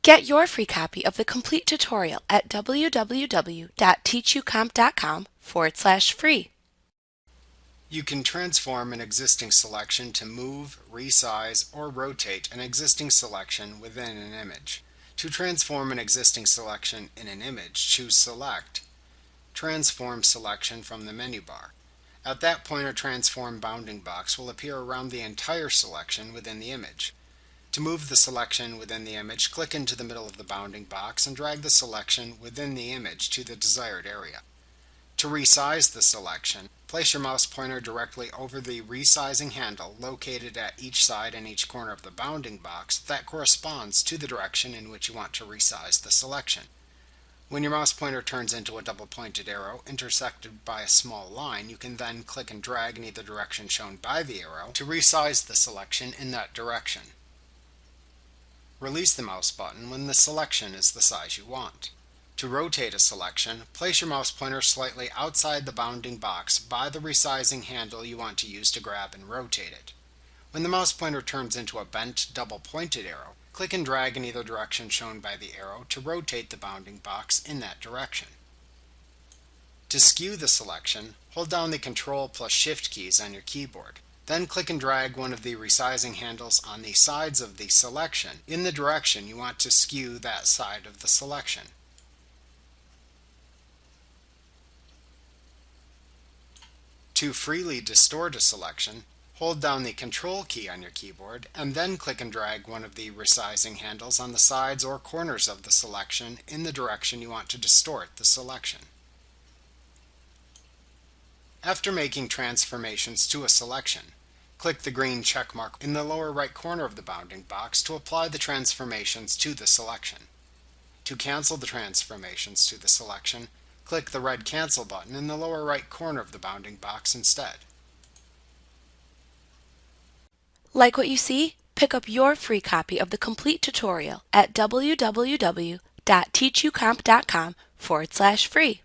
Get your free copy of the complete tutorial at www.teachucomp.com/free. You can transform an existing selection to move, resize, or rotate an existing selection within an image. To transform an existing selection in an image, choose Select, Transform Selection from the menu bar. At that point, a transform bounding box will appear around the entire selection within the image. To move the selection within the image, click into the middle of the bounding box and drag the selection within the image to the desired area. To resize the selection, place your mouse pointer directly over the resizing handle located at each side and each corner of the bounding box that corresponds to the direction in which you want to resize the selection. When your mouse pointer turns into a double-pointed arrow intersected by a small line, you can then click and drag in either direction shown by the arrow to resize the selection in that direction. Release the mouse button when the selection is the size you want. To rotate a selection, place your mouse pointer slightly outside the bounding box by the resizing handle you want to use to grab and rotate it. When the mouse pointer turns into a bent, double-pointed arrow, click and drag in either direction shown by the arrow to rotate the bounding box in that direction. To skew the selection, hold down the Ctrl plus Shift keys on your keyboard. Then click and drag one of the resizing handles on the sides of the selection in the direction you want to skew that side of the selection. To freely distort a selection, hold down the Control key on your keyboard and then click and drag one of the resizing handles on the sides or corners of the selection in the direction you want to distort the selection. After making transformations to a selection, click the green check mark in the lower right corner of the bounding box to apply the transformations to the selection. To cancel the transformations to the selection, click the red Cancel button in the lower right corner of the bounding box instead. Like what you see? Pick up your free copy of the complete tutorial at www.teachucomp.com/free.